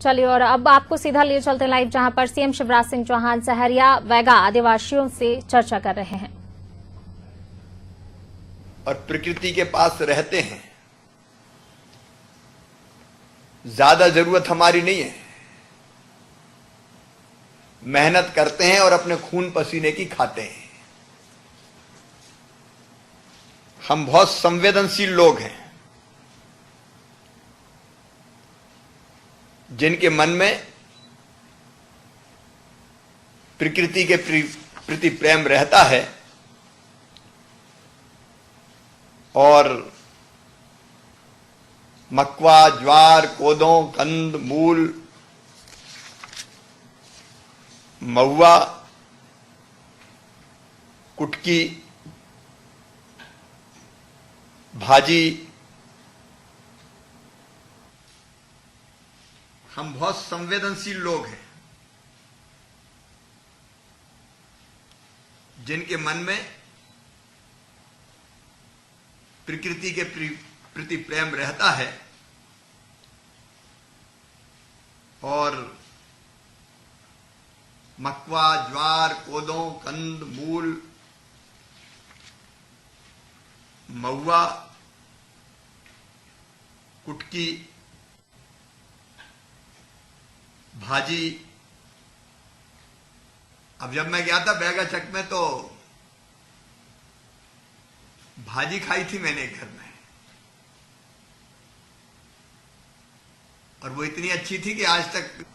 चलिए, और अब आपको सीधा लिए चलते लाइव, जहां पर सीएम शिवराज सिंह चौहान सहरिया वैगा आदिवासियों से चर्चा कर रहे हैं और प्रकृति के पास रहते हैं। ज्यादा जरूरत हमारी नहीं है, मेहनत करते हैं और अपने खून पसीने की खाते हैं। हम बहुत संवेदनशील लोग हैं, जिनके मन में प्रकृति के प्रति प्रेम रहता है और मक्वा, ज्वार, कोदों, कंद मूल, महुआ, कुटकी, भाजी, हम बहुत संवेदनशील लोग हैं, जिनके मन में प्रकृति के प्रति प्रेम रहता है और मक्वा, ज्वार, कोदों, कंद मूल, महुआ, कुटकी, भाजी। अब जब मैं गया था बैगा चक में तो भाजी खाई थी मैंने घर में, और वो इतनी अच्छी थी कि आज तक।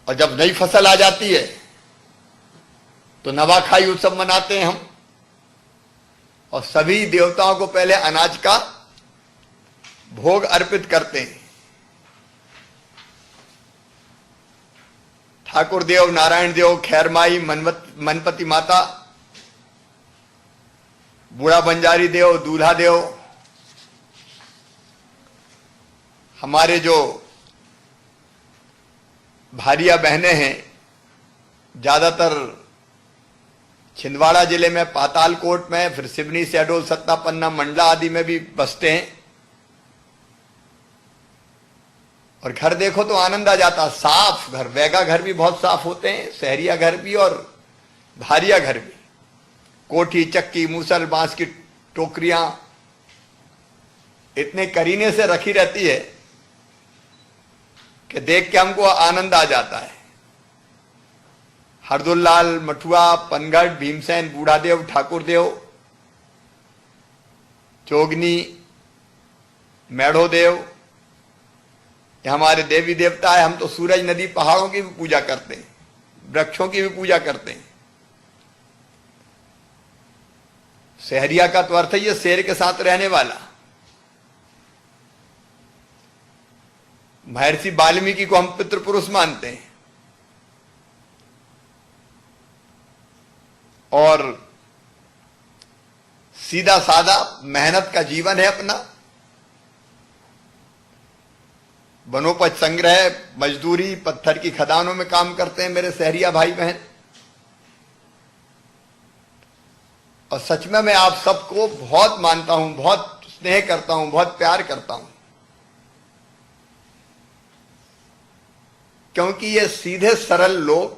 और जब नई फसल आ जाती है तो नवाखाई उत्सव मनाते हैं हम, और सभी देवताओं को पहले अनाज का भोग अर्पित करते हैं। ठाकुर देव, नारायण देव, खैरमाई, मनपति माता, बूढ़ा बंजारी देव, दूल्हा देव, हमारे जो भारिया बहनें हैं, ज्यादातर छिंदवाड़ा जिले में, पातालकोट में, फिर सिवनी, शहडोल, सत्ता, पन्ना, मंडला आदि में भी बसते हैं। और घर देखो तो आनंद आ जाता, साफ घर। वैगा घर भी बहुत साफ होते हैं, सहरिया घर भी और भारिया घर भी। कोठी, चक्की, मूसल, बांस की टोकरियां इतने करीने से रखी रहती है कि देख के हमको आनंद आ जाता है। हरदुल्लाल, मठुआ, पनगढ़, भीमसेन, बूढ़ादेव, ठाकुरदेव, जोगनी, मैढ़ोदेव, ये हमारे देवी देवता है। हम तो सूरज, नदी, पहाड़ों की भी पूजा करते हैं, वृक्षों की भी पूजा करते हैं। सहरिया का तो अर्थ है ये शेर के साथ रहने वाला। महर्षि वाल्मीकि को हम पितृपुरुष मानते हैं और सीधा साधा मेहनत का जीवन है अपना। वनोपज संग्रह, मजदूरी, पत्थर की खदानों में काम करते हैं मेरे सहरिया भाई बहन। और सच में मैं आप सबको बहुत मानता हूं, बहुत स्नेह करता हूं, बहुत प्यार करता हूं, क्योंकि ये सीधे सरल लोग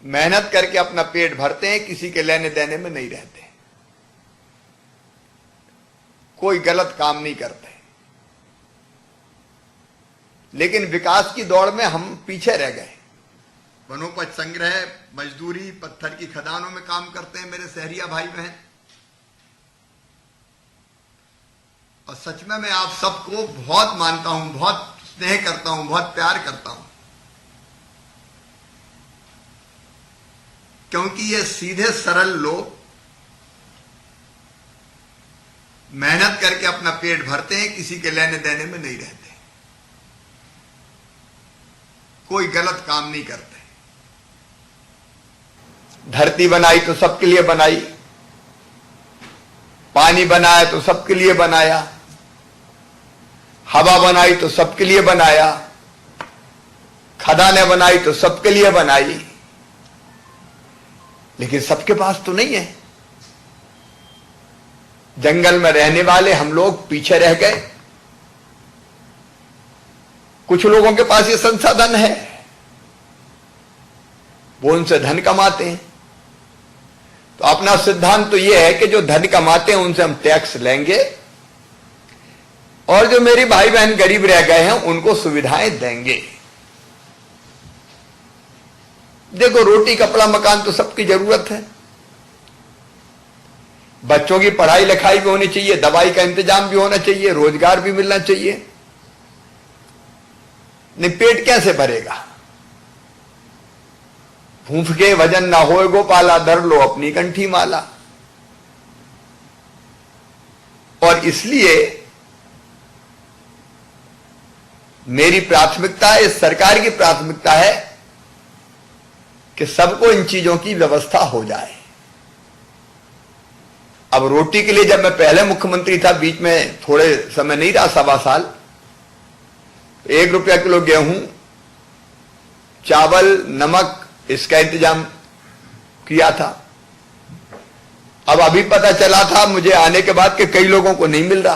मेहनत करके अपना पेट भरते हैं, किसी के लेने देने में नहीं रहते, कोई गलत काम नहीं करते। लेकिन विकास की दौड़ में हम पीछे रह गए। वनोपज संग्रह, मजदूरी, पत्थर की खदानों में काम करते हैं मेरे सहरिया भाई बहन। और सच में मैं आप सबको बहुत मानता हूं, बहुत स्नेह करता हूं, बहुत प्यार करता हूं, क्योंकि ये सीधे सरल लोग मेहनत करके अपना पेट भरते हैं, किसी के लेने देने में नहीं रहते, कोई गलत काम नहीं करते। धरती बनाई तो सबके लिए बनाई, पानी बनाया तो सबके लिए बनाया, हवा बनाई तो सबके लिए बनाया, खदानें बनाई तो सबके लिए बनाई। लेकिन सबके पास तो नहीं है। जंगल में रहने वाले हम लोग पीछे रह गए, कुछ लोगों के पास ये संसाधन है, वो उनसे धन कमाते हैं। तो अपना सिद्धांत तो यह है कि जो धन कमाते हैं उनसे हम टैक्स लेंगे और जो मेरी भाई बहन गरीब रह गए हैं उनको सुविधाएं देंगे। देखो, रोटी कपड़ा मकान तो सबकी जरूरत है, बच्चों की पढ़ाई लिखाई भी होनी चाहिए, दवाई का इंतजाम भी होना चाहिए, रोजगार भी मिलना चाहिए। नहीं, पेट कैसे भरेगा? भूख के वजन ना होए गोपाला, धर लो अपनी कंठी माला। और इसलिए मेरी प्राथमिकता है, इस सरकार की प्राथमिकता है कि सबको इन चीजों की व्यवस्था हो जाए। अब रोटी के लिए जब मैं पहले मुख्यमंत्री था, बीच में थोड़े समय नहीं रहा, 1.25 साल, 1 रुपया किलो गेहूं, चावल, नमक, इसका इंतजाम किया था। अब अभी पता चला था मुझे आने के बाद कि कई लोगों को नहीं मिल रहा,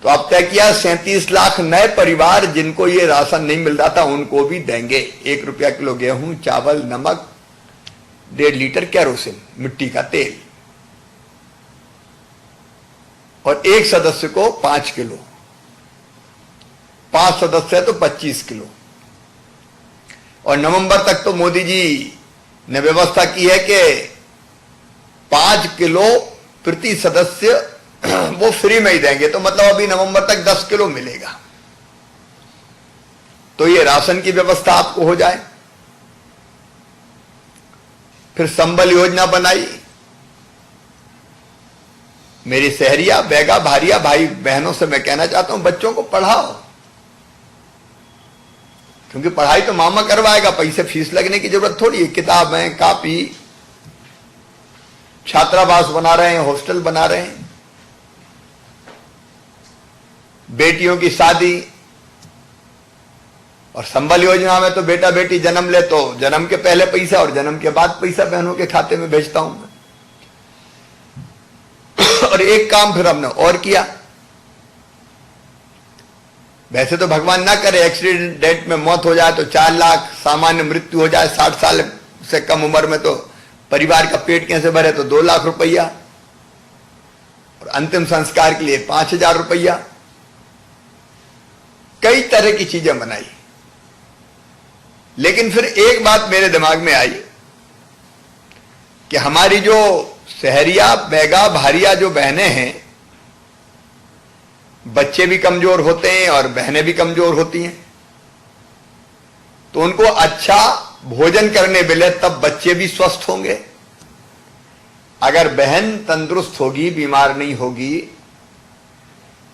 तो अब तय किया 37 लाख नए परिवार जिनको ये राशन नहीं मिल रहा था उनको भी देंगे। 1 रुपया किलो गेहूं, चावल, नमक, 1.5 लीटर केरोसिन, मिट्टी का तेल, और एक सदस्य को 5 किलो, 5 सदस्य है तो 25 किलो। और नवंबर तक तो मोदी जी ने व्यवस्था की है कि 5 किलो प्रति सदस्य वो फ्री में ही देंगे। तो मतलब अभी नवंबर तक 10 किलो मिलेगा। तो ये राशन की व्यवस्था आपको हो जाए। फिर संबल योजना बनाई। मेरी सहरिया, बैगा, भारिया भाई बहनों से मैं कहना चाहता हूं, बच्चों को पढ़ाओ, क्योंकि पढ़ाई तो मामा करवाएगा, पैसे फीस लगने की जरूरत थोड़ी है। किताबें, कापी, छात्रावास बना रहे हैं, हॉस्टल बना रहे हैं, बेटियों की शादी। और संबल योजना में तो बेटा बेटी जन्म ले तो जन्म के पहले पैसा और जन्म के बाद पैसा बहनों के खाते में भेजता हूं मैं। और एक काम फिर हमने और किया, वैसे तो भगवान ना करे एक्सीडेंट में मौत हो जाए तो 4 लाख, सामान्य मृत्यु हो जाए 60 साल से कम उम्र में तो परिवार का पेट कैसे भरे, तो 2 लाख रुपया, और अंतिम संस्कार के लिए 5,000 रुपया। कई तरह की चीजें बनाई। लेकिन फिर एक बात मेरे दिमाग में आई कि हमारी जो सहरिया, बैगा, भारिया जो बहनें हैं, बच्चे भी कमजोर होते हैं और बहनें भी कमजोर होती हैं, तो उनको अच्छा भोजन करने मिले तब बच्चे भी स्वस्थ होंगे। अगर बहन तंदुरुस्त होगी, बीमार नहीं होगी,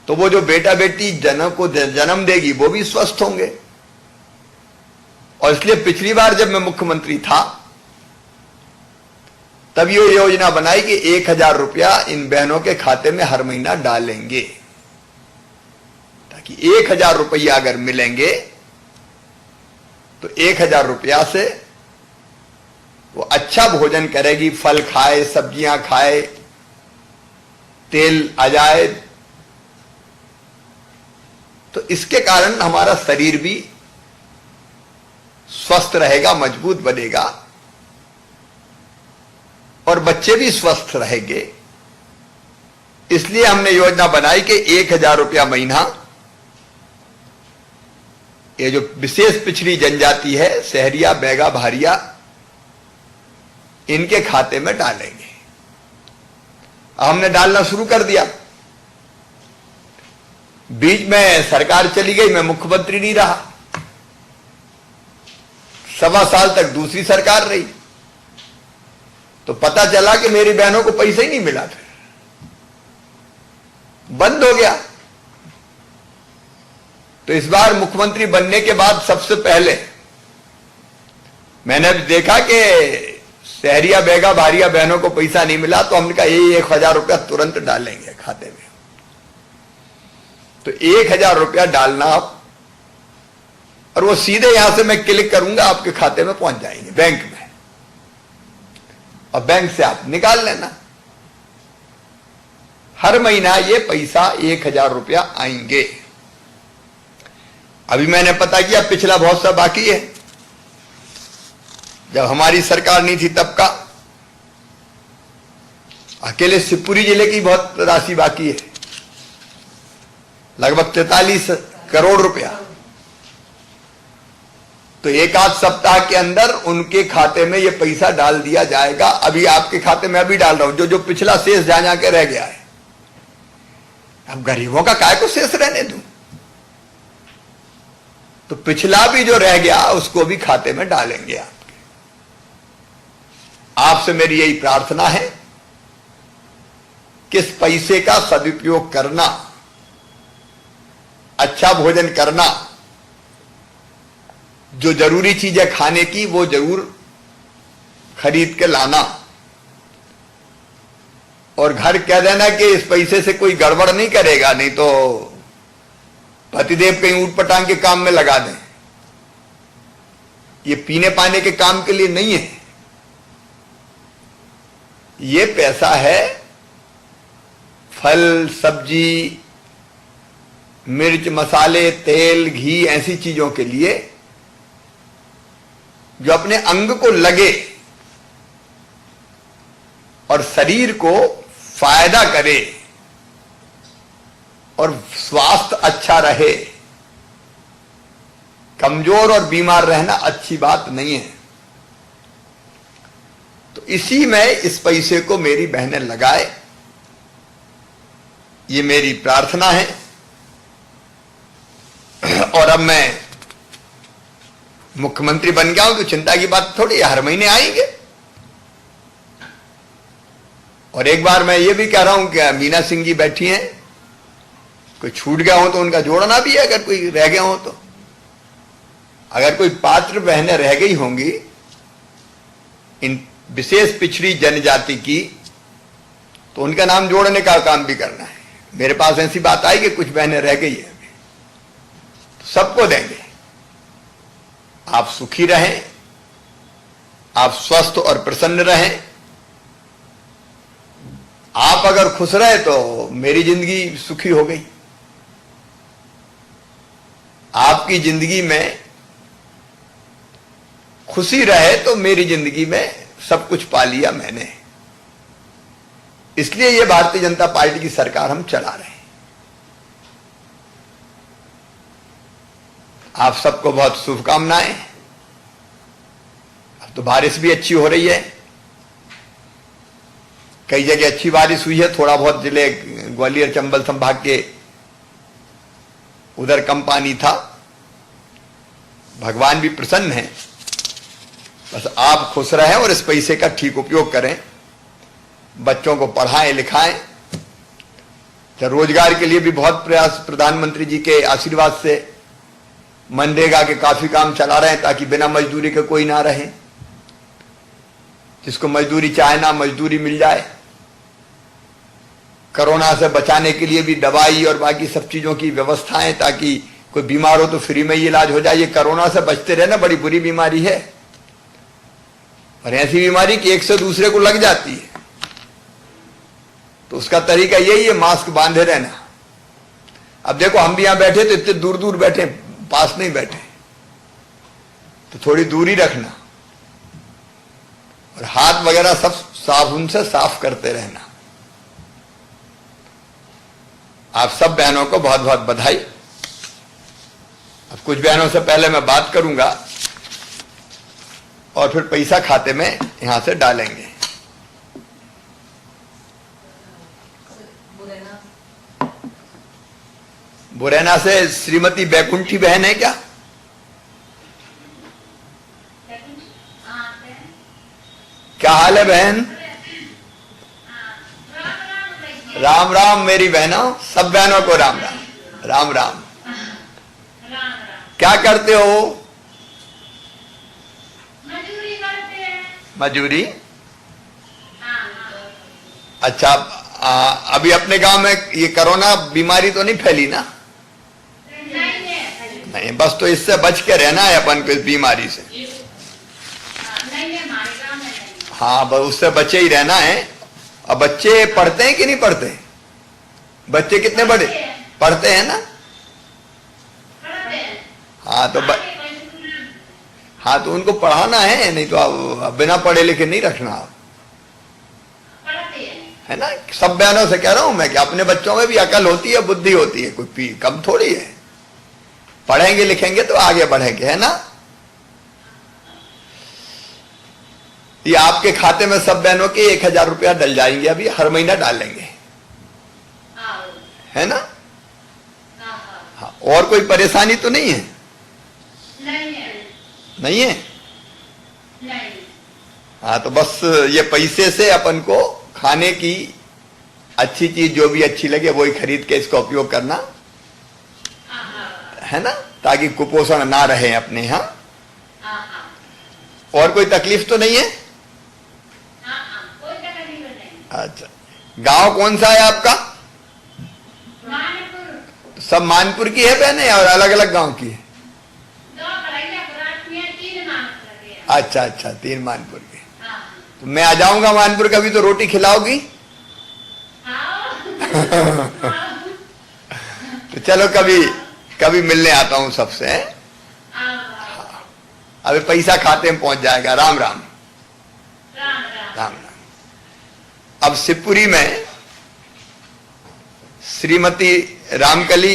तो वो जो बेटा बेटी जन्म देगी वो भी स्वस्थ होंगे। और इसलिए पिछली बार जब मैं मुख्यमंत्री था तब ये योजना बनाई कि 1,000 रुपया इन बहनों के खाते में हर महीना डालेंगे, ताकि 1,000 रुपया अगर मिलेंगे तो 1,000 रुपया से वो अच्छा भोजन करेगी, फल खाए, सब्जियां खाए, तेल आ जाए। तो इसके कारण हमारा शरीर भी स्वस्थ रहेगा, मजबूत बनेगा और बच्चे भी स्वस्थ रहेंगे। इसलिए हमने योजना बनाई कि 1,000 रुपया महीना ये जो विशेष पिछड़ी जनजाति है, सहरिया, बैगा, भारिया, इनके खाते में डालेंगे। हमने डालना शुरू कर दिया। बीच में सरकार चली गई, मैं मुख्यमंत्री नहीं रहा, 1.25 साल तक दूसरी सरकार रही, तो पता चला कि मेरी बहनों को पैसा ही नहीं मिला, फिर बंद हो गया। तो इस बार मुख्यमंत्री बनने के बाद सबसे पहले मैंने देखा कि सहरिया, बैगा, भारिया बहनों को पैसा नहीं मिला, तो हमने कहा ये 1,000 रुपया तुरंत डालेंगे खाते में। तो 1,000 रुपया डालना आप, और वो सीधे यहां से मैं क्लिक करूंगा आपके खाते में पहुंच जाएंगे बैंक में, और बैंक से आप निकाल लेना। हर महीना ये पैसा 1,000 रुपया आएंगे। अभी मैंने पता किया पिछला बहुत सा बाकी है, जब हमारी सरकार नहीं थी तब का। अकेले शिवपुरी जिले की बहुत राशि बाकी है, लगभग 43 करोड़ रुपया। तो एक आध सप्ताह के अंदर उनके खाते में ये पैसा डाल दिया जाएगा। अभी आपके खाते में अभी डाल रहा हूं, जो पिछला शेष जहां जहां के रह गया है। अब गरीबों का काय को शेष रहने दूं, तो पिछला भी जो रह गया उसको भी खाते में डालेंगे आपके। आपसे मेरी यही प्रार्थना है कि इस पैसे का सदुपयोग करना, अच्छा भोजन करना, जो जरूरी चीजें खाने की वो जरूर खरीद के लाना, और घर कह देना कि इस पैसे से कोई गड़बड़ नहीं करेगा, नहीं तो पतिदेव कहीं ऊट पटांग के काम में लगा दें। ये पीने पाने के काम के लिए नहीं है, ये पैसा है फल सब्जी, मिर्च मसाले, तेल, घी, ऐसी चीजों के लिए जो अपने अंग को लगे और शरीर को फायदा करे और स्वास्थ्य अच्छा रहे। कमजोर और बीमार रहना अच्छी बात नहीं है। तो इसी में इस पैसे को मेरी बहनें लगाए, ये मेरी प्रार्थना है। और अब मैं मुख्यमंत्री बन गया हूं तो चिंता की बात थोड़ी है, हर महीने आएंगे। और एक बार मैं ये भी कह रहा हूं कि मीना सिंह जी बैठी हैं, कोई छूट गया हो तो उनका जोड़ना भी है, अगर कोई रह गया हो तो। अगर कोई पात्र बहनें रह गई होंगी इन विशेष पिछड़ी जनजाति की, तो उनका नाम जोड़ने का काम भी करना है। मेरे पास ऐसी बात आई कि कुछ बहनें रह गई है, तो सबको देंगे। आप सुखी रहें, आप स्वस्थ और प्रसन्न रहें। आप अगर खुश रहे तो मेरी जिंदगी सुखी हो गई। आपकी जिंदगी में खुशी रहे तो मेरी जिंदगी में सब कुछ पा लिया मैंने। इसलिए ये भारतीय जनता पार्टी की सरकार हम चला रहे हैं। आप सबको बहुत शुभकामनाएं। अब तो बारिश भी अच्छी हो रही है, कई जगह अच्छी बारिश हुई है। थोड़ा बहुत जिले ग्वालियर चंबल संभाग के उधर कम पानी था। भगवान भी प्रसन्न है। बस आप खुश रहें और इस पैसे का ठीक उपयोग करें। बच्चों को पढ़ाएं लिखाएं। तो रोजगार के लिए भी बहुत प्रयास प्रधानमंत्री जी के आशीर्वाद से मनरेगा के काफी काम चला रहे हैं, ताकि बिना मजदूरी के कोई ना रहे। जिसको मजदूरी चाहे ना मजदूरी मिल जाए। कोरोना से बचाने के लिए भी दवाई और बाकी सब चीजों की व्यवस्थाएं, ताकि कोई बीमार हो तो फ्री में ही इलाज हो जाए। ये कोरोना से बचते रहना बड़ी बुरी बीमारी है, और ऐसी बीमारी कि एक से दूसरे को लग जाती है। तो उसका तरीका यही है, मास्क बांधे रहना। अब देखो हम भी यहां बैठे तो इतने दूर दूर बैठे, पास नहीं बैठे, तो थोड़ी दूरी रखना और हाथ वगैरह सब साबुन से साफ करते रहना। आप सब बहनों को बहुत बहुत बधाई। अब कुछ बहनों से पहले मैं बात करूंगा और फिर पैसा खाते में यहां से डालेंगे। बुरैना से श्रीमती बैकुंठी बहन है क्या? क्या हाल है बहन? राम राम मेरी बहनों, सब बहनों को राम राम। राम राम। क्या करते हो? मजदूरी करते हैं। मजदूरी? अच्छा। अभी अपने गांव में ये कोरोना बीमारी तो नहीं फैली ना? नहीं, बस तो इससे बच के रहना है अपन को, इस बीमारी से। हाँ, बस उससे बचे ही रहना है। अब बच्चे पढ़ते हैं कि नहीं पढ़ते? बच्चे कितने बड़े पढ़ते हैं ना? हाँ तो आगे कोई स्कूल में हाँ तो उनको पढ़ाना है, नहीं तो आप बिना पढ़े लिखे नहीं रखना आप, पढ़ाते हैं। है ना। सब बहनों से कह रहा हूं मैं कि अपने बच्चों में भी अकल होती है, बुद्धि होती है, कोई कम थोड़ी है। पढ़ेंगे लिखेंगे तो आगे बढ़ेंगे, है ना। ये आपके खाते में सब बहनों के 1000 रुपया डल जाएंगे, अभी हर महीना डालेंगे, हाँ है ना। हाँ हाँ, और कोई परेशानी तो नहीं है? नहीं है नहीं है। नहीं। हाँ तो बस ये पैसे से अपन को खाने की अच्छी चीज जो भी अच्छी लगे वही खरीद के इसका उपयोग करना, है ना, ताकि कुपोषण ना रहे अपने यहाँ। और कोई तकलीफ तो नहीं है? कोई तकलीफ नहीं। अच्छा, गांव कौन सा है आपका? मानपुर। सब मानपुर की है बहने और अलग अलग गांव की है? दो कढ़ाइयाँ पराठ में 3 मानपुर के हैं। अच्छा अच्छा, 3 मानपुर के। हाँ। तो मैं आ जाऊंगा मानपुर, कभी तो रोटी खिलाओगी? आओ। तो चलो कभी कभी मिलने आता हूं सबसे। आओ। अभी पैसा खाते में पहुंच जाएगा। राम राम। राम राम। राम राम। अब शिवपुरी में श्रीमती रामकली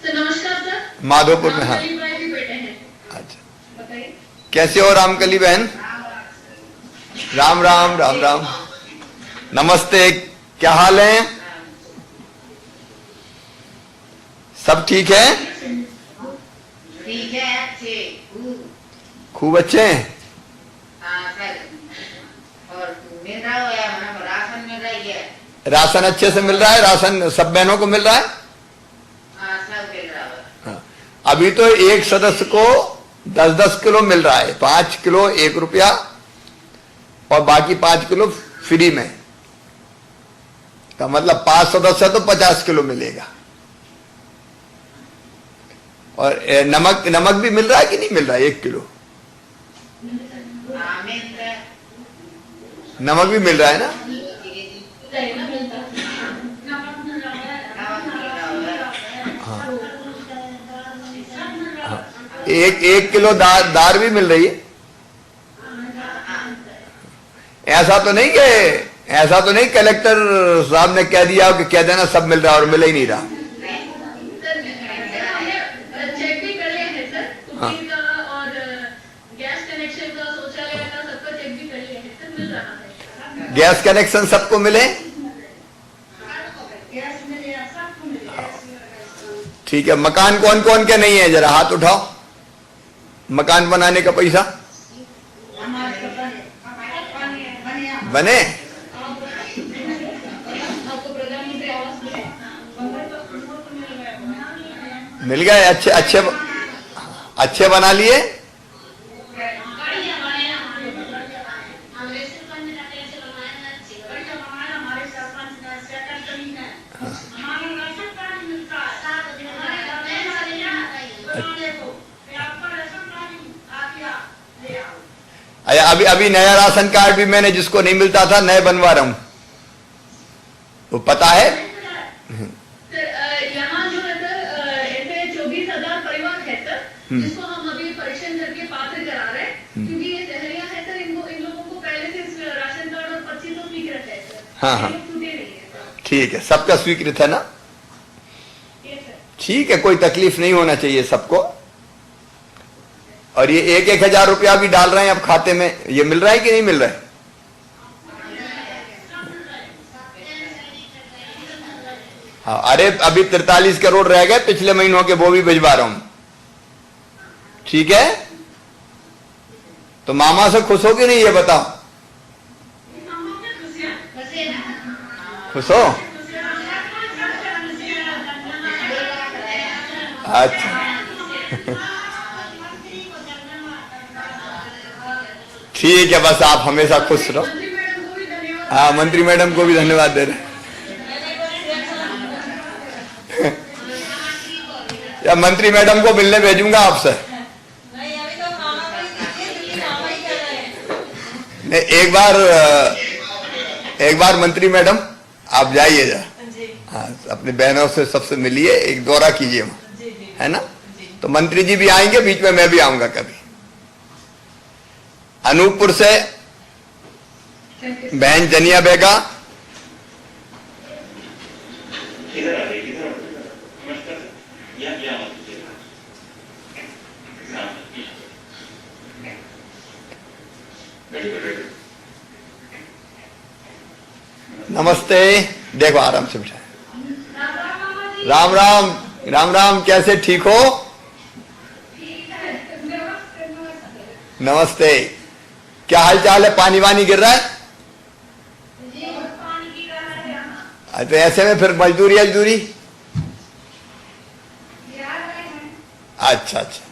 सर नमस्कार सर। माधोपुर में। हाँ रामकली भाई के बेटे हैं। अच्छा, बताइए। कैसे हो रामकली बहन? राम राम राम राम। नमस्ते, क्या हाल है? सब ठीक है? ठीक है, अच्छे खूब अच्छे हैं। सर। और मिल रहा हो या मतलब राशन मिल रही है? राशन अच्छे से मिल रहा है? राशन सब बहनों को मिल रहा है? सब मिल रहा है। हाँ। अभी तो एक सदस्य को 10-10 किलो मिल रहा है, 5 किलो 1 रुपया और बाकी 5 किलो फ्री में। का मतलब 5 सदस्य तो 50 किलो मिलेगा। और नमक भी मिल रहा है कि नहीं मिल रहा है? 1 किलो मिल रहा है। नमक भी मिल रहा है ना। एक किलो दाल भी मिल रही है। ऐसा तो नहीं कलेक्टर साहब ने कह दिया कि कह देना सब मिल रहा है और मिल ही नहीं रहा। चेक भी कर लिए हैं सर, कुकिंग का और गैस कनेक्शन का, शौचालय का, सबका चेक भी कर लिए हैं सर, मिल रहा है। गैस कनेक्शन सबको मिले? गैस मिल गया, सबको मिल गया। ठीक है। मकान कौन कौन के नहीं है, जरा हाथ उठाओ। मकान बनाने का पैसा बने? आपको प्रधानमंत्री आवास मिल गए? अच्छे बना लिए? अभी नया राशन कार्ड भी मैंने जिसको नहीं मिलता था नए बनवा रहा हूं, वो पता है। यहाँ जो है सर ऐसे 24,000 परिवार है सर, जिसको हम अभी परीक्षण करके पात्र करा रहे हैं, क्योंकि ये शहरियां है सर, इन लोगों को पहले से राशन कार्ड और 2500 स्वीकृत है सर। हाँ हाँ, ये लोग छूटे नहीं है सर। ठीक है, सबका स्वीकृत है ना? ये सर। ठीक है, कोई तकलीफ नहीं होना चाहिए सबको। और ये 1,000 रुपया भी डाल रहे हैं अब खाते में, ये मिल रहा है कि नहीं मिल रहा है? हाँ, अरे अभी 43 करोड़ रह गए पिछले महीनों के, वो भी भिजवा रहा हूं। ठीक है, तो मामा से खुश हो कि नहीं ये बताओ? खुश हो? अच्छा ठीक है, बस आप हमेशा खुश रहो। मंत्री मैडम को भी धन्यवाद। हाँ, मंत्री मैडम को भी धन्यवाद दे रहे। या मंत्री मैडम को मिलने भेजूंगा आपसे। नहीं, एक बार मंत्री मैडम आप जाइए जा, हाँ, अपने बहनों से सबसे मिलिए, एक दौरा कीजिए। है ना? तो मंत्री जी भी आएंगे, बीच में मैं भी आऊंगा कभी। अनूपपुर से बहन जनिया बेगा, इधर आ रही, इधर नमस्कार यहाँ नमस्ते। देखो आराम से बिठा। राम राम, राम राम, कैसे, ठीक हो? नमस्ते। क्या हाल चाल है? पानी वानी गिर रहा है? तो ऐसे में फिर मजदूरी अच्छा अच्छा।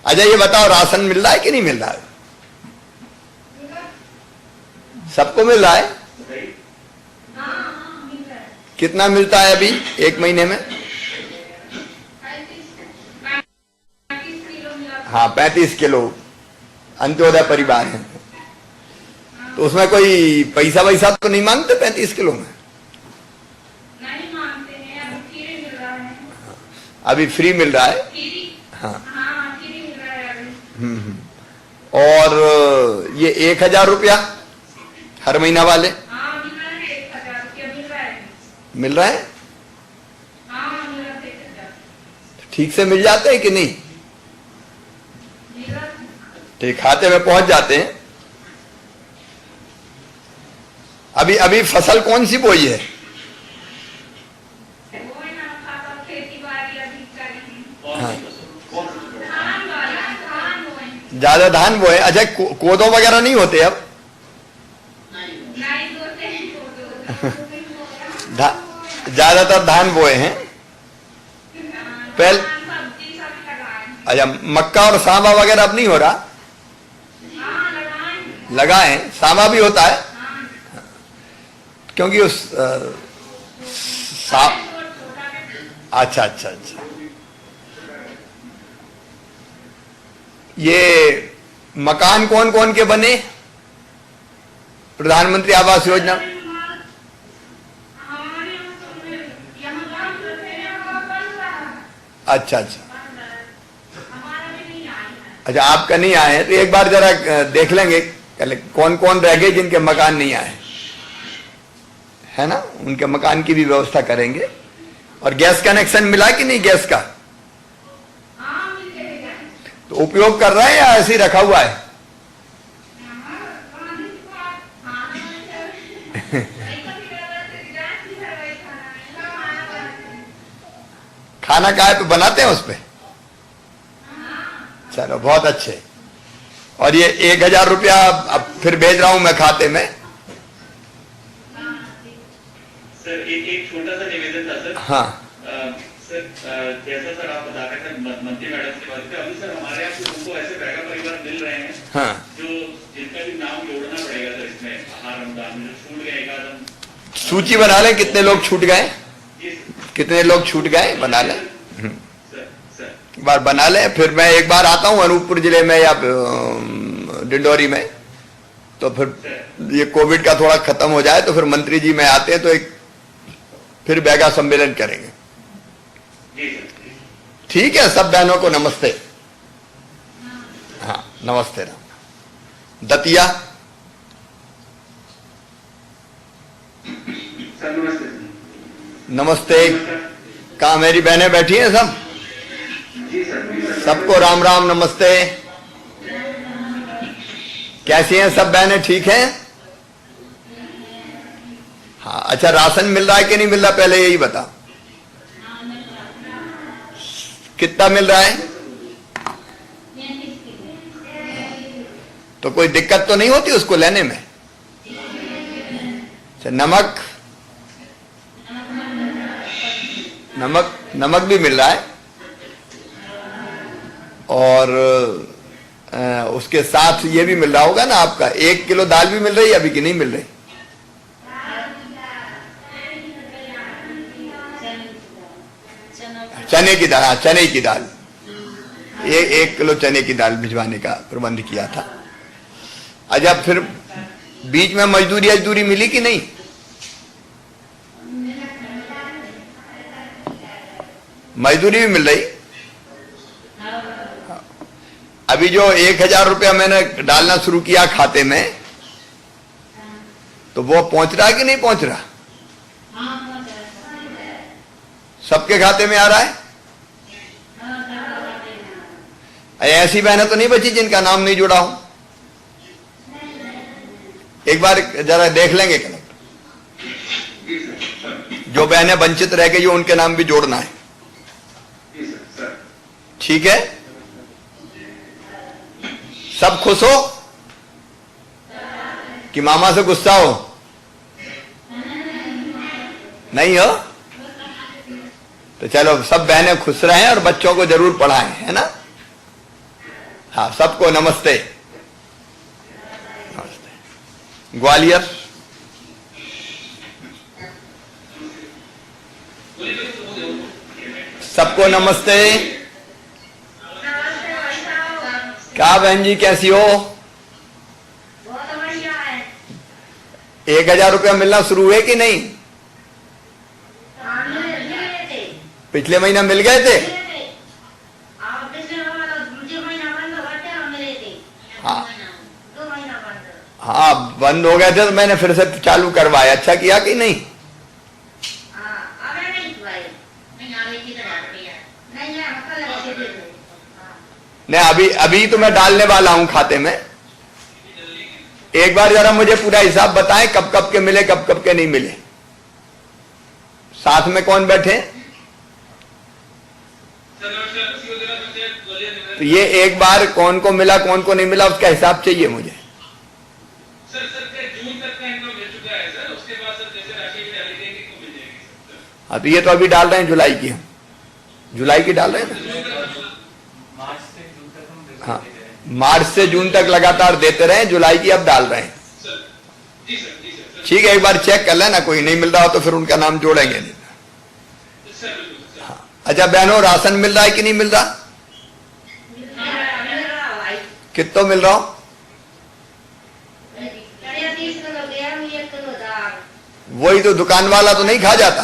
अच्छा ये बताओ, राशन मिल रहा है कि नहीं मिल रहा है? सबको मिल रहा है? कितना मिलता है अभी एक महीने में? हाँ 35 किलो। अंत्योदय परिवार है तो उसमें कोई पैसा वैसा तो नहीं मांगते 35 किलो में? नहीं मांगते हैं, अभी फ्री मिल रहा है। अभी फ्री मिल रहा है? हाँ फ्री मिल रहा है अभी। और ये 1000 रुपया हर महीना वाले हाँ मिल रहा है, 1000 रुपया मिल रहा है। मिल रहा है? हाँ मिल रहा है 1000। ठीक से मिल जाते हैं कि नहीं? मिल रहा है। ठीक, खाते में पहुंच जाते हैं। अभी फसल कौन सी बोई है? वो है ना, फसल खेती बाड़ी अभी करी है। हाँ धान वाला, धान बोए। ज्यादा धान बोए। अच्छा कोदो वगैरह नहीं होते अब? नहीं बोते हैं कोदो। ज्यादातर धान बोए हैं पहले। सब्जी सब लगाए। अच्छा मक्का और सांबा वगैरह अब नहीं हो रहा? हाँ लगाए। लगाए। सांबा भी होता है क्योंकि उस अच्छा अच्छा अच्छा। ये मकान कौन कौन के बने प्रधानमंत्री आवास योजना? अच्छा अच्छा अच्छा। आपका नहीं आए हैं तो एक बार जरा देख लेंगे कौन कौन रह गए जिनके मकान नहीं आए, है ना? उनके मकान की भी व्यवस्था करेंगे। और गैस कनेक्शन मिला कि नहीं गैस का? तो उपयोग कर रहे हैं या ऐसे ही रखा हुआ है? खाना काय पे बनाते हैं उस पे? चलो बहुत अच्छे। और ये 1000 रुपया अब फिर भेज रहा हूं मैं खाते में। सर एक छोटा सा निवेदन था सर। हाँ सर जैसा सर आप बता रहे थे मंत्री मैडम से बात करें, अभी सर हमारे यहाँ कुछ उनको ऐसे बैगा परिवार मिल रहे हैं हाँ जो जिनका भी नाम जोड़ना पड़ेगा सर इसमें आहार अनुदान में, जो छूट गए एक आदम। सूची बना लें कितने लोग छूट गए, कितने लोग छूट गए बना लें। एक बार बना लें, फिर मैं एक बार आता हूं अनूपपुर जिले में या डिंडोरी में, तो फिर ये कोविड का थोड़ा खत्म हो जाए तो फिर मंत्री जी में आते हैं तो एक फिर बैगा सम्मेलन करेंगे। ठीक है, सब बहनों को नमस्ते। हाँ नमस्ते। राम दतिया सर नमस्ते। नमस्ते। कहाँ मेरी बहनें बैठी हैं सब? जी सर। सबको राम राम नमस्ते। कैसी हैं सब बहनें, ठीक हैं? हाँ अच्छा, राशन मिल रहा है कि नहीं मिल रहा पहले यही बता। कितना मिल रहा है? तो कोई दिक्कत तो नहीं होती उसको लेने में? अच्छा नमक, नमक नमक भी मिल रहा है और उसके साथ ये भी मिल रहा होगा ना आपका 1 किलो दाल भी मिल रही है अभी कि नहीं मिल रही? चने की दाल, हाँ चने की दाल, 1 किलो चने की दाल भिजवाने का प्रबंध किया था। अच्छा फिर बीच में मजदूरी मिली कि नहीं? मजदूरी भी मिल रही? अभी जो 1000 रुपया मैंने डालना शुरू किया खाते में, तो वो पहुंच रहा है कि नहीं पहुंच रहा? सबके खाते में आ रहा है? ऐसी बहनें तो नहीं बची जिनका नाम नहीं जुड़ा हो? एक बार जरा देख लेंगे कलेक्टर, जो बहनें वंचित रह गई उनके नाम भी जोड़ना है। ठीक है, सब खुश हो कि मामा से गुस्सा हो? नहीं हो तो चलो सब बहनें खुश रहें और बच्चों को जरूर पढ़ाएं, है ना? हाँ, सबको नमस्ते। नमस्ते। ग्वालियर, सबको नमस्ते। क्या बहन जी कैसी हो? 1000 रुपया मिलना शुरू हुए कि नहीं? पिछले महीना मिल गए थे? हाँ हाँ, बंद हो गए थे तो मैंने फिर से चालू करवाया। अच्छा किया कि नहीं? नहीं, अभी तो मैं डालने वाला हूं खाते में। एक बार जरा मुझे पूरा हिसाब बताएं, कब कब के मिले, कब कब के नहीं मिले। साथ में कौन बैठे? तो ये एक बार कौन को मिला कौन को नहीं मिला उसका हिसाब चाहिए मुझे। सर जून तक का इनकम मिल चुका है सर, उसके बाद सर जैसे राशि की डाली जाएगी तो मिल जाएगी सर। हाँ, तो ये तो अभी डाल रहे हैं जुलाई की, हम जुलाई की डाल रहे हैं ना। हाँ, मार्च से जून तक लगातार देते रहे, जुलाई की अब डाल रहे हैं। ठीक है, एक बार चेक कर लेना, कोई नहीं मिल रहा हो तो फिर उनका नाम जोड़ेंगे नहीं। हाँ, अच्छा बहनों, राशन मिल रहा है कि नहीं मिल रहा? कितना मिल रहा हो? वही तो, दुकान वाला तो नहीं खा जाता?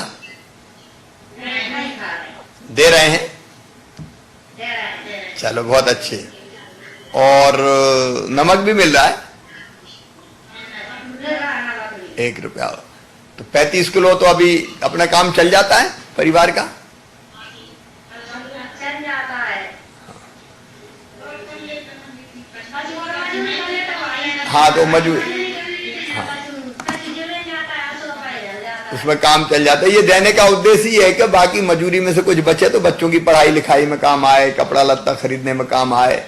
दे रहे हैं? चलो बहुत अच्छे। और नमक भी मिल रहा है? 1 रुपया। तो 35 किलो तो अभी अपना काम चल जाता है परिवार का? हाँ, तो मजबूर, हाँ, उसमें काम चल जाता है। ये देने का उद्देश्य ये है कि बाकी मजूरी में से कुछ बचे तो बच्चों की पढ़ाई लिखाई में काम आए, कपड़ा लत्ता खरीदने में काम आए।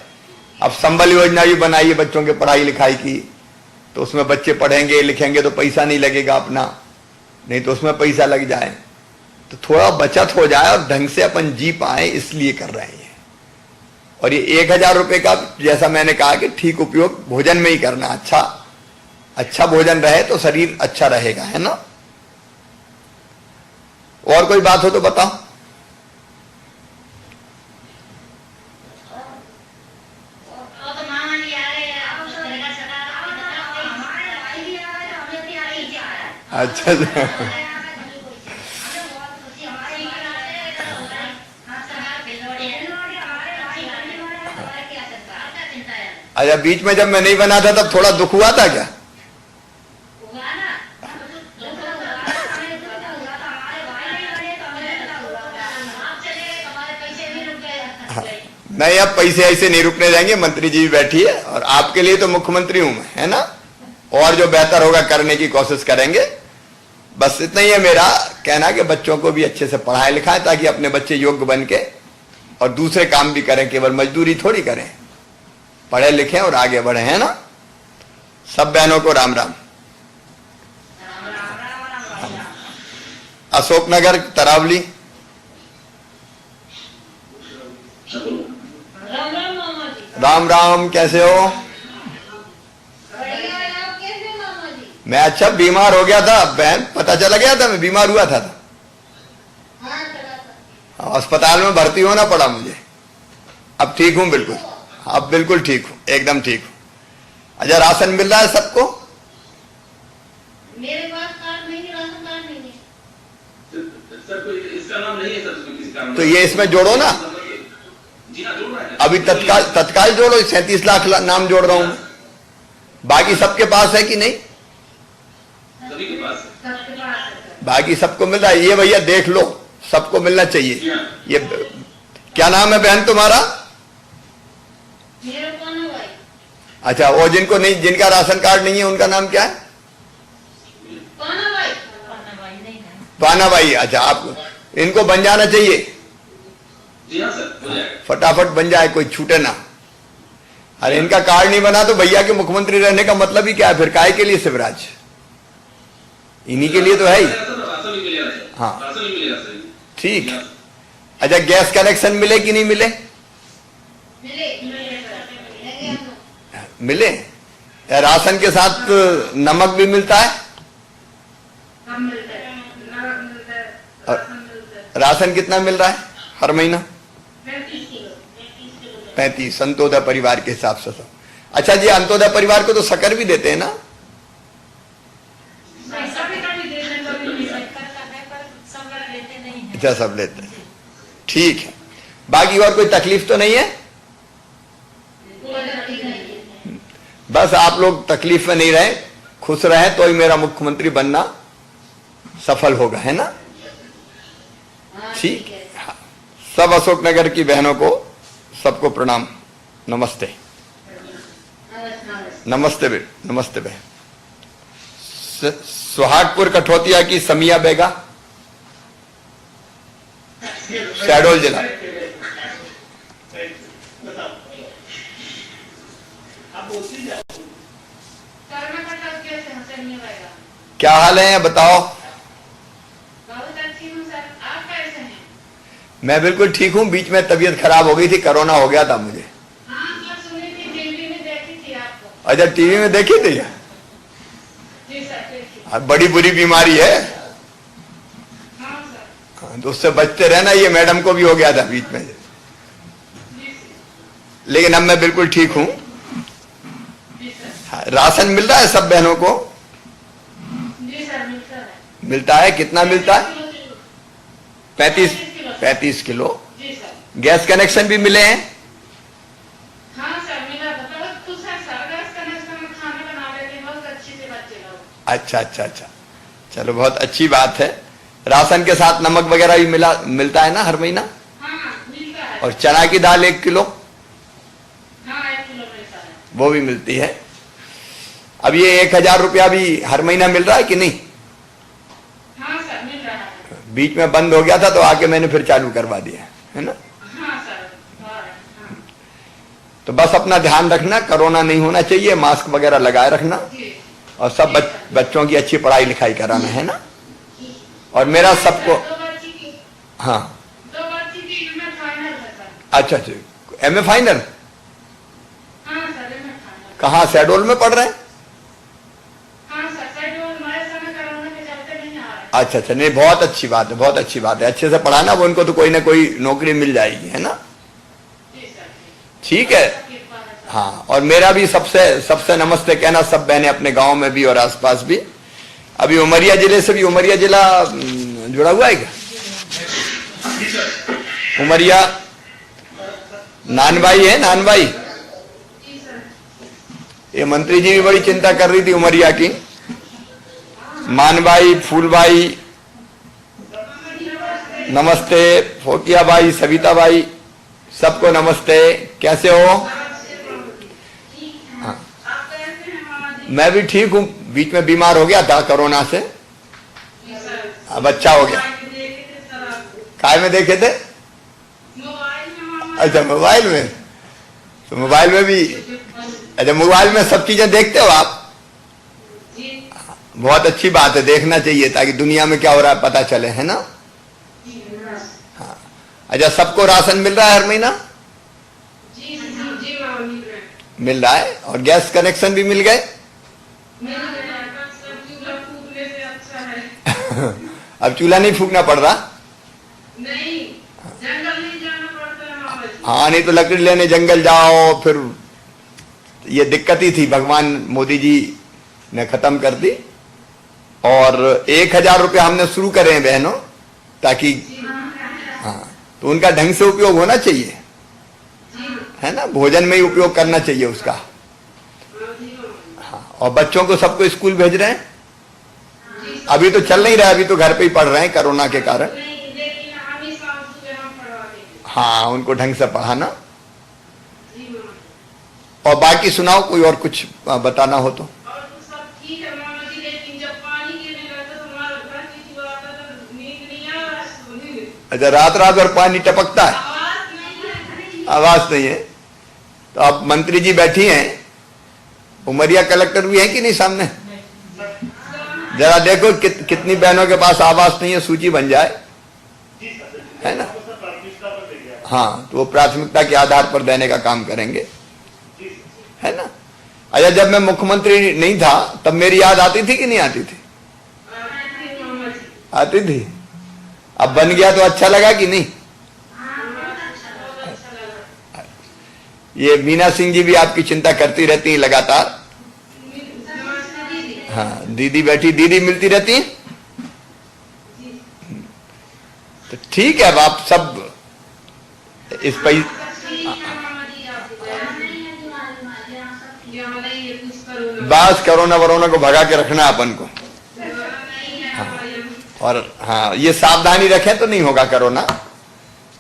अब संबल योजना भी बनाई है बच्चों के पढ़ाई लिखाई की, तो उसमें बच्चे पढ़ेंगे लिखेंगे तो पैसा नहीं लगेगा अपना, नहीं तो उसमें पैसा लग जाए, तो थोड़ा बचत हो जाए और ढंग से अपन जी पाए, इसलिए कर रहे हैं। और ये 1000 रुपए का, जैसा मैंने कहा कि ठीक उपयोग भोजन में ही करना। अच्छा भोजन रहे तो शरीर अच्छा रहेगा, है ना? और कोई बात हो तो बताओ। अच्छा अच्छा, बीच में जब मैं नहीं बना था तब थोड़ा दुख हुआ था क्या? नहीं, अब पैसे ऐसे नहीं रुकने जाएंगे। मंत्री जी भी बैठी है और आपके लिए तो मुख्यमंत्री हूं मैं, है ना? और जो बेहतर होगा करने की कोशिश करेंगे। बस इतना ही है मेरा कहना कि बच्चों को भी अच्छे से पढ़ाएं लिखाएं ताकि अपने बच्चे योग्य बन के और दूसरे काम भी करें, केवल मजदूरी थोड़ी करें, पढ़े लिखें और आगे बढ़े, है ना? सब बहनों को राम राम। अशोकनगर, तरावली। राम राम, कैसे हो? मैं अच्छा बीमार हो गया था बहन, पता चला गया था मैं बीमार हुआ था। अस्पताल में भर्ती होना पड़ा मुझे। अब ठीक हूं बिल्कुल, अब बिल्कुल ठीक हूं, एकदम ठीक हूं। अच्छा, राशन मिल रहा है सबको? मेरे पास कार्ड नहीं है, राशन कार्ड नहीं है सर। कोई इसका नाम नहीं है सर, किसी का नाम तो ये इसमें जोड़ो ना। जी हाँ, जोड़ रहा है। अभी तत्काल जोड़ो, 37 लाख नाम जोड़ रहा हूं। बाकी सबके पास है कि नहीं? सभी के पास है। सबके पास है सर। बाकी सबको मिल रहा है। ये भैया देख लो, सबको मिलना चाहिए। ये क्या नाम है बहन तुम्हारा? मेरा कौन है भाई? अच्छा, वो जिनको नहीं, जिनका राशन कार्ड नहीं है उनका नाम क्या है? कौन है भाई? पानाबाई। अच्छा, आप इनको बन जाना चाहिए, जी हाँ सर, हो जाएगा। फटाफट बन जाए, कोई छूटे ना। अरे इनका कार्ड नहीं बना तो भैया के मुख्यमंत्री रहने का मतलब ही क्या है फिर? काय के लिए शिवराज? इन्हीं के लिए तो है ही। राशन भी मिलेगा सर। हाँ। राशन भी मिलेगा सर। ठीक। अच्छा, गैस कनेक्शन मिले कि नहीं मिले? मिले सर, मिलेंगे हम लोग। मिले। राशन के साथ नमक भी मिलता है? हम मिलते हैं, नमक मिलता है, और- राशन मिलता है। राशन कितना मिल रहा है हर महीना? 35 किलो। 35 अंत्योदय परिवार के हिसाब से। अच्छा जी, अंत्योदय परिवार को तो शक्कर भी देते हैं ना? पैसा भी कभी दे दें, कभी नहीं दें। अच्छा, सब लेते हैं। ठीक है। बाकी और कोई तकलीफ तो नहीं है? कोई तकलीफ नहीं है। बस आप लोग तकलीफ में नहीं रहे, खुश रहे तो ही मेरा मुख्यमंत्री बनना सफल होगा, है ना? हाँ, ठीक है। है। हाँ। सब अशोकनगर की बहनों को सबको प्रणाम, नमस्ते। नमस्ते नमस्ते बहन। सुहागपुर कठौतिया की समिया बेगा, शहडोल जिला। क्या हाल है बताओ? बहुत अच्छी हूँ सर, आप कैसे हैं? मैं बिल्कुल ठीक हूँ। बीच में तबीयत खराब हो गई थी, कोरोना हो गया था मुझे। हाँ सर, सुनी थी, टीवी में देखी थी आपको। अच्छा, टीवी में देखी थी? जी सर, देखी। अब बड़ी बुरी बीमारी है। हाँ सर। हाँ, तो उससे बचते रहना। ये मैडम को भी हो गया था बीच में, जी सर। लेकिन अब मैं बिल्कुल ठीक हूँ। जी सर। हाँ, राशन मिल रहा है सब बहनों को? जी सर, मिलता है। मिलता है। कितना मिलता है? 35 किलो। जी सर। गैस कनेक्शन भी मिले हैं? हाँ सर, मिला था। बहुत खुश है सर, गैस कनेक्शन में खाना बना लेते हैं बहुत अच्छी से बच्चे लोग। अच्छा अच्छा अच्छा, चलो बहुत अच्छी बात है। राशन के साथ नमक वगैरह भी मिलता है ना हर महीना? हाँ, मिलता है। और चना की दाल 1 किलो, हाँ, 1 किलो मिलता है। वो भी मिलती है। अब ये 1000 रुपया भी हर महीना मिल रहा है कि नहीं? हाँ सर, मिल रहा है। बीच में बंद हो गया था तो आके मैंने फिर चालू करवा दिया है ना? हाँ सर, हाँ। तो बस अपना ध्यान रखना, कोरोना नहीं होना चाहिए, मास्क वगैरह लगाए रखना, जी। और सब बच्चों की अच्छी पढ़ाई लिखाई कराना, है ना? और मेरा सबको, दो बच्ची की हाँ। में फाइनल है सर। अच्छा अच्छा, MA फाइनल? हाँ सर, में फाइनल। कहाँ, शहडोल में पढ़ रहे हैं? हाँ सर, शेड्यूल हमारे समय कोरोना के चलते नहीं आ रहे। अच्छा अच्छा, नहीं बहुत अच्छी बात है, बहुत अच्छी बात है। अच्छे से पढ़ाना, वो उनको तो कोई ना कोई नौकरी मिल जाएगी, है ना? जी सर। ठीक है। कृपा है सर। हाँ, और मेरा भी सबसे नमस्ते कहना सब बहने अपने गांव में भी और आसपास भी। अभी उमरिया जिले से भी, उमरिया जिला जुड़ा हुआ है क्या? उमरिया नानबाई है, नानबाई। जी सर। ये मंत्री जी भी बड़ी चिंता कर रही थी उमरिया की। मानबाई, फूलबाई, नमस्ते, फोकिया बाई, सविता बाई, सबको नमस्ते। कैसे हो? हाँ, आप कैसे हैं मामा जी? मैं भी ठीक हूँ। बीच में बीमार हो गया था कोरोना से, जी सर। अब अच्छा हो गया। मोबाइल में देखे थे सर आपको। काय में देखे थे? मोबाइल में मामा। अच्छा, मोबाइल में। तो मोबाइल में भी, अच्छा मोबाइल में सब चीजें देखते हो आप? जी। बहुत अच्छी बात है, देखना चाहिए ताकि दुनिया में क्या हो रहा है पता चले, है ना? हाँ। अच्छा, सबको राशन मिल रहा है हर महीना? जी जी मामा, मिल रहे हैं। मिल रहा है। और गैस कनेक्शन भी मिल गए? मिल रहे हैं। सब चूल्हा फूकने से अच्छा है। अब चूल्हा नहीं फूकना पड़ रहा? नहीं, जंगल नहीं जाना पड़ता है मामा जी। हाँ, नहीं तो लकड़ी लेने जंगल जाओ, फिर ये दिक्कत ही थी। भगवान मोदी जी ने खत्म कर दी। और 1000 रुपया हमने शुरू करे हैं बहनों, ताकि हाँ, तो उनका ढंग से उपयोग होना चाहिए। है ना, भोजन में ही उपयोग करना चाहिए उसका। हाँ, और बच्चों को सबको स्कूल भेज रहे हैं? अभी तो चल नहीं रहा, अभी तो घर पे ही पढ़ रहे हैं कोरोना के कारण। हाँ, उनको ढंग से पढ़ाना। और बाकी सुनाओ, कोई और कुछ बताना हो तो। अच्छा, रात रात भर पानी टपकता है, आवाज नहीं है। तो अब मंत्री जी बैठी हैं, उमरिया कलेक्टर भी है कि नहीं सामने? जरा देखो कितनी बहनों के पास आवास नहीं है, सूची बन जाए, है ना। हाँ, तो वो प्राथमिकता के आधार पर देने का काम करेंगे, है ना। अच्छा, जब मैं मुख्यमंत्री नहीं था तब मेरी याद आती थी कि नहीं आती थी? आती थी। अब बन गया तो अच्छा लगा कि नहीं? ये मीना सिंह जी भी आपकी चिंता करती रहती है लगातार। हाँ, दीदी बैठी, दीदी मिलती रहती है। तो ठीक है, अब आप सब इस पर बस कोरोना वरोना को भगा के रखना अपन को। और हाँ, ये सावधानी रखें तो नहीं होगा कोरोना।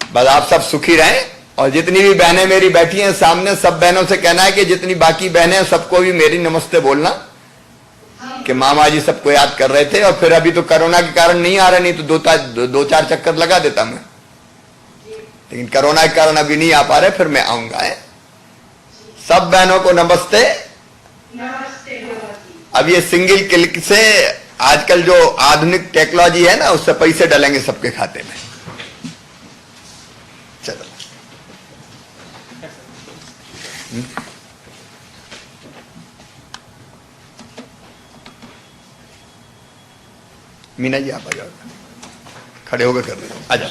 बस आप सब सुखी रहें। और जितनी भी बहनें मेरी बैठी हैं सामने, सब बहनों से कहना है कि जितनी बाकी बहनें हैं सबको भी मेरी नमस्ते बोलना कि मामा जी सबको याद कर रहे थे। और फिर अभी तो कोरोना के कारण नहीं आ रहे, नहीं तो दो चार चक्कर लगा देता मैं, लेकिन कोरोना के कारण अभी नहीं आ पा रहे, फिर मैं आऊंगा। सब बहनों को नमस्ते। अब ये सिंगल क्लिक से आजकल जो आधुनिक टेक्नोलॉजी है ना, उससे पैसे डलेंगे सबके खाते में। चलो, मीना जी आप आ जाओ, खड़े होकर कर दो, आ जाओ।